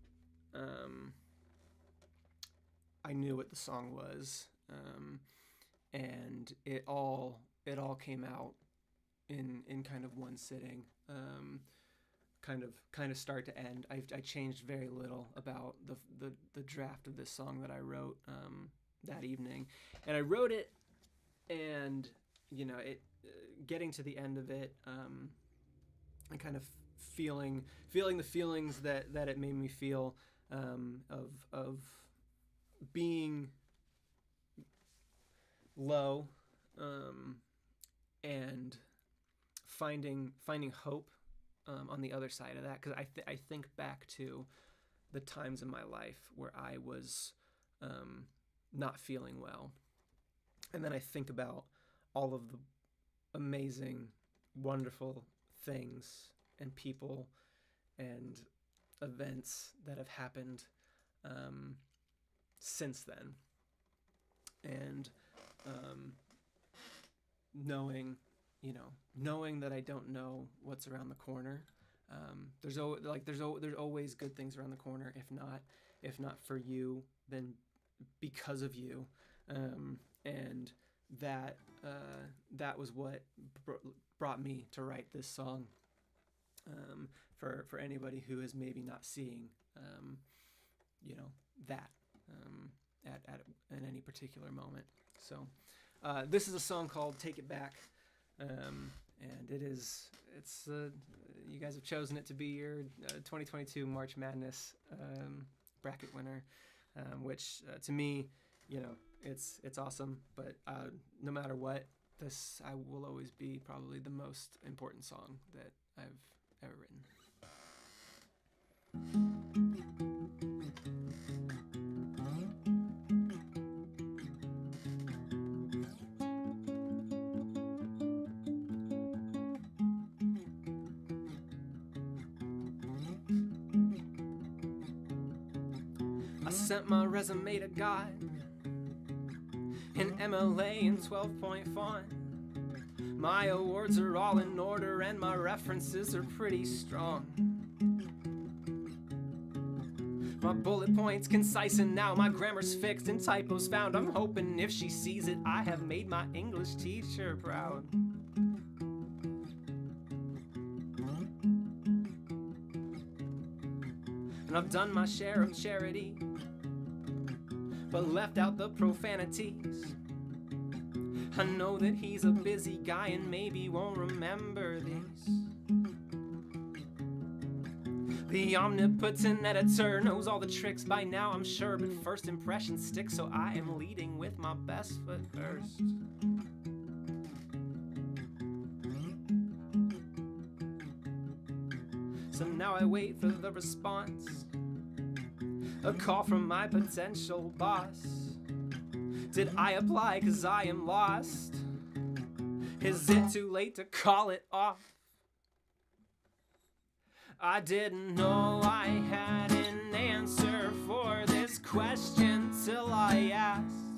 I knew what the song was. And and it all came out in kind of one sitting, kind of start to end. I changed very little about the draft of this song that I wrote that evening, and I wrote it, and it getting to the end of it, and kind of feeling the feelings that it made me feel, of being low, and finding hope on the other side of that, because I think back to the times in my life where I was not feeling well, and then I think about all of the amazing, wonderful things and people and events that have happened since then, and knowing that I don't know what's around the corner. There's always good things around the corner. If not for you, then because of you, and that was what brought me to write this song. For anybody who is maybe not seeing, that at any particular moment. So this is a song called "Take It Back," and you guys have chosen it to be your 2022 March Madness bracket winner, which to me, it's awesome. But no matter what, this will always be probably the most important song that I've ever written. I sent my resume to God in MLA in 12-point font. My awards are all in order and my references are pretty strong. My bullet points concise and now my grammar's fixed and typos found. I'm hoping if she sees it, I have made my English teacher proud. And I've done my share of charity, but left out the profanities. I know that he's a busy guy and maybe won't remember these. The omnipotent editor knows all the tricks by now, I'm sure, but first impressions stick, so I am leading with my best foot first. So now I wait for the response, a call from my potential boss. Did I apply 'cause I am lost? Is it too late to call it off? I didn't know I had an answer for this question till I asked.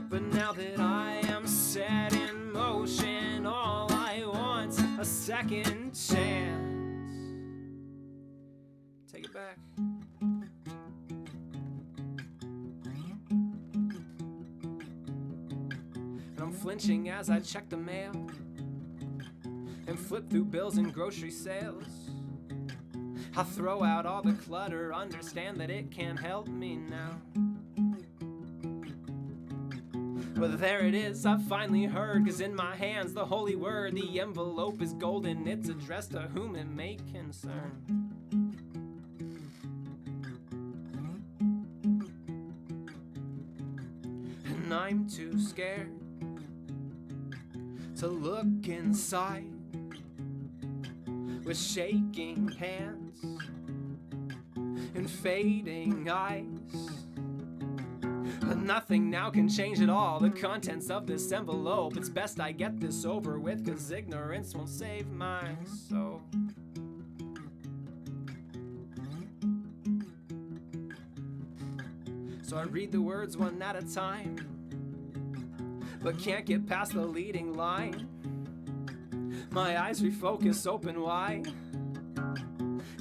But now that I am set in motion, all I want's a second chance. Take it back. And I'm flinching as I check the mail and flip through bills and grocery sales. I throw out all the clutter, understand that it can't help me now. But there it is, I finally heard, 'cause in my hands the holy word. The envelope is golden, it's addressed to whom it may concern. And I'm too scared to look inside with shaking hands and fading eyes. But nothing now can change it all, the contents of this envelope. It's best I get this over with, 'cause ignorance won't save my soul. So I read the words one at a time, but can't get past the leading line. My eyes refocus open wide.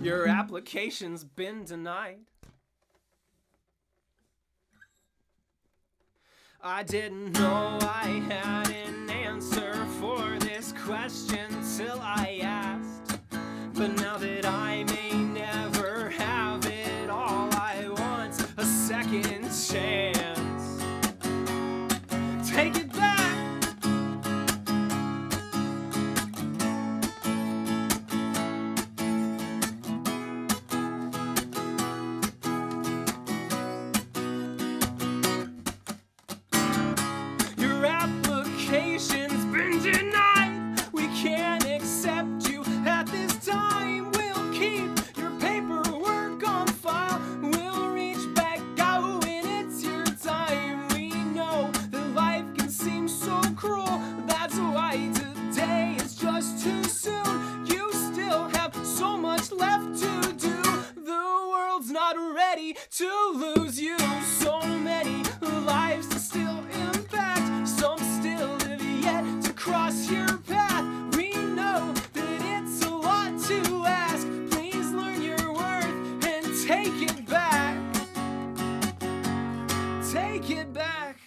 Your application's been denied. I didn't know I had application's been denied. We can't accept you at this time. We'll keep your paperwork on file. We'll reach back out when it's your time. We know that life can seem so cruel. That's why today is just too soon. You still have so much left to do. The world's not ready to lose you. So many lives to still impact. Some still have yet to cross your path. We know that it's a lot to ask. Please learn your worth and take it back. Take it back.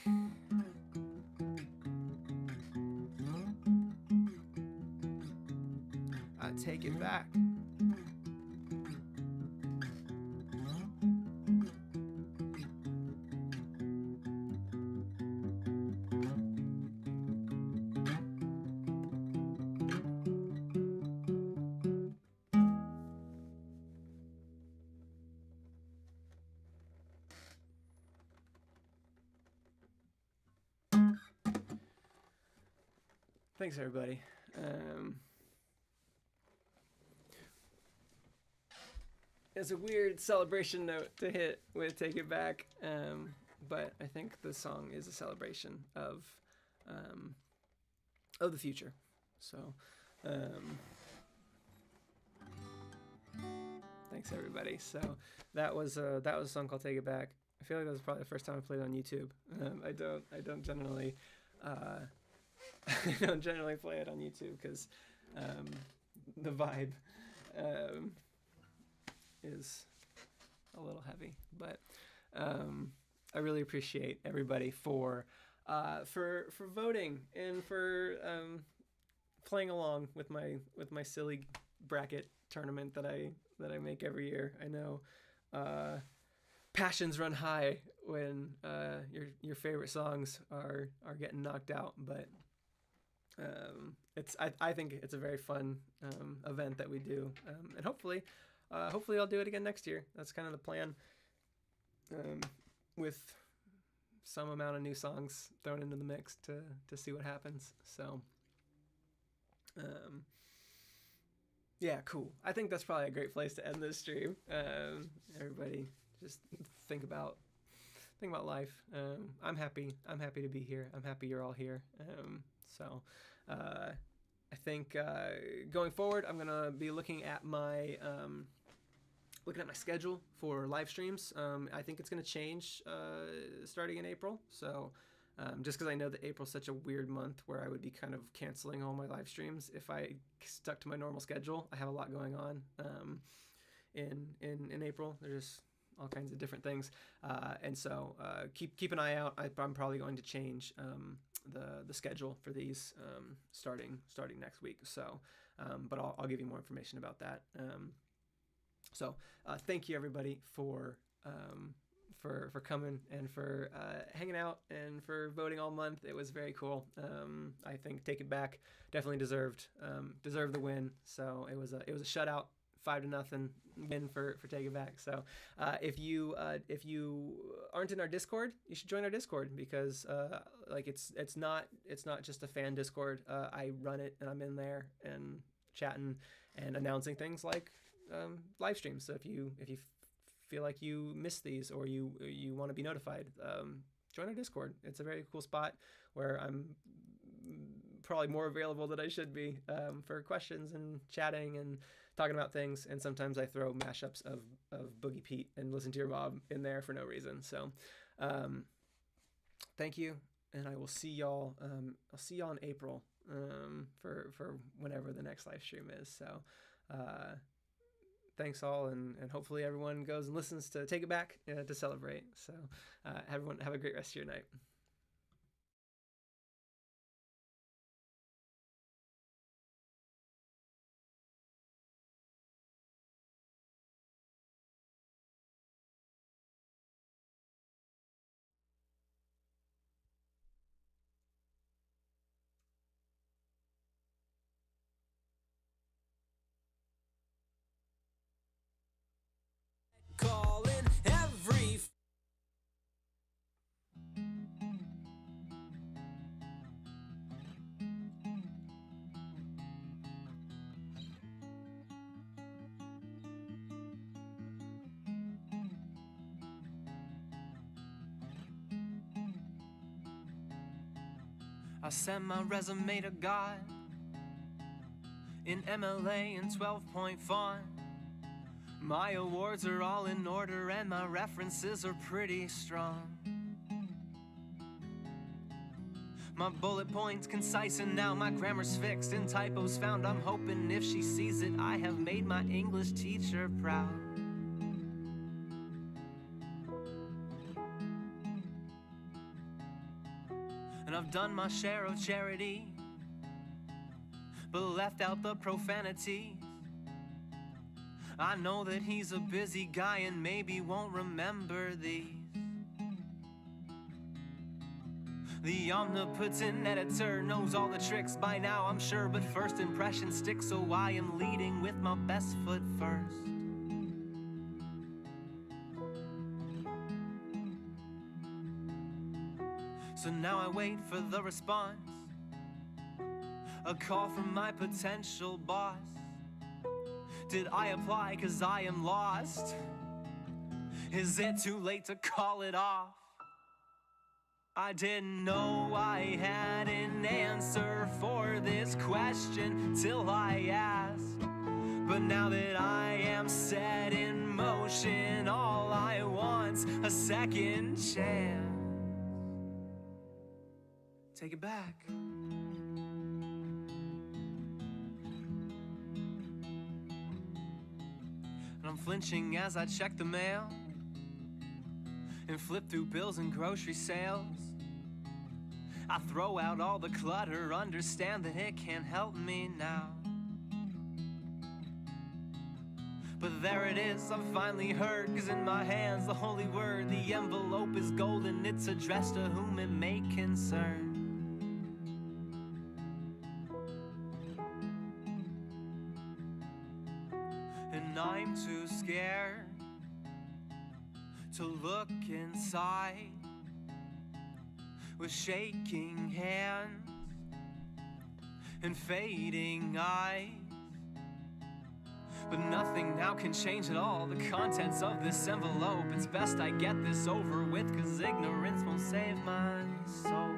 Take it back. Thanks, everybody. It's a weird celebration note to hit with Take It Back, but I think the song is a celebration of the future. So, thanks, everybody. So that was a song called Take It Back. I feel like that was probably the first time I played it on YouTube. I don't generally I don't generally play it on YouTube because the vibe is a little heavy, but I really appreciate everybody for voting and for playing along with my silly bracket tournament that I make every year. I know passions run high when your favorite songs are getting knocked out, but I think it's a very fun event that we do, and hopefully I'll do it again next year. That's kind of the plan, with some amount of new songs thrown into the mix to see what happens. So yeah, cool. I think that's probably a great place to end this stream. Everybody just think about life. I'm happy to be here. I'm happy you're all here. So I think going forward, I'm gonna be looking at my schedule for live streams. I think it's gonna change starting in April. So just because I know that April's such a weird month where I would be kind of canceling all my live streams if I stuck to my normal schedule. I have a lot going on in April. There's all kinds of different things, and so keep an eye out. I'm probably going to change the schedule for these starting next week. So, but I'll give you more information about that. So thank you, everybody, for coming and for hanging out and for voting all month. It was very cool. I think Take It Back definitely deserved the win. So it was a shutout, 5-0 win for Take It Back. So if you aren't in our Discord, you should join our Discord, because like it's not just a fan Discord. I run it and I'm in there and chatting and announcing things like live streams. So if you feel like you missed these or you want to be notified, join our Discord. It's a very cool spot where I'm probably more available than I should be for questions and chatting and talking about things. And sometimes I throw mashups of Boogie Pete and Listen to Your Mom in there for no reason. So thank you, and I will see y'all. I'll see y'all in April for whenever the next live stream is. So thanks all, and hopefully everyone goes and listens to Take It Back to celebrate. So everyone have a great rest of your night. Calling every I sent my resume to God in MLA and 12-point font. My awards are all in order and my references are pretty strong. My bullet points concise and now my grammar's fixed and typos found. I'm hoping if she sees it, I have made my English teacher proud. And I've done my share of charity, but left out the profanities. I know that he's a busy guy and maybe won't remember these. The omnipotent editor knows all the tricks by now, I'm sure, but first impressions stick, so I am leading with my best foot first. So now I wait for the response, a call from my potential boss. Did I apply 'cause I am lost? Is it too late to call it off? I didn't know I had an answer for this question till I asked. But now that I am set in motion, all I want's a second chance. Take it back. And I'm flinching as I check the mail and flip through bills and grocery sales. I throw out all the clutter, understand that it can't help me now. But there it is, I've finally heard, 'cause in my hands the holy word. The envelope is golden, it's addressed to whom it may concern. And I'm too scared to look inside with shaking hands and fading eyes. But nothing now can change at all the contents of this envelope. It's best I get this over with, 'cause ignorance won't save my soul.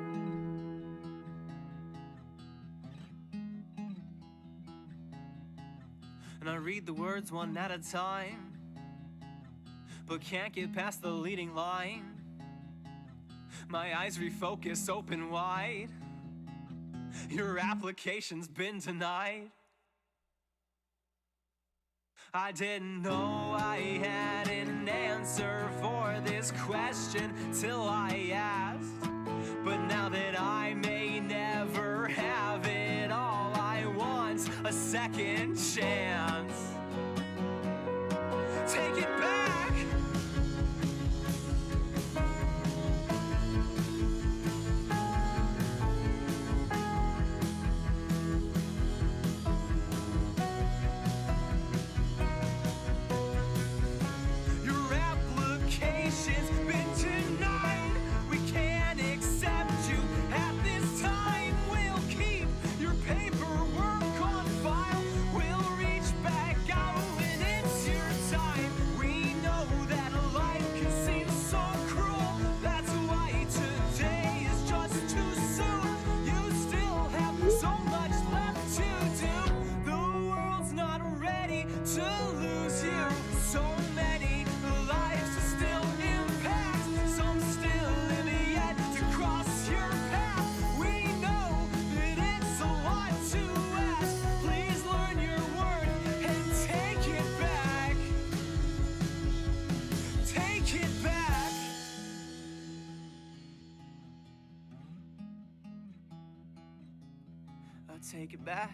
And I read the words one at a time, but can't get past the leading line. My eyes refocus, open wide. Your application's been denied. I didn't know I had an answer for this question till I asked. But now that I may never have it, all I want's a second chance. Take it back. Take it back.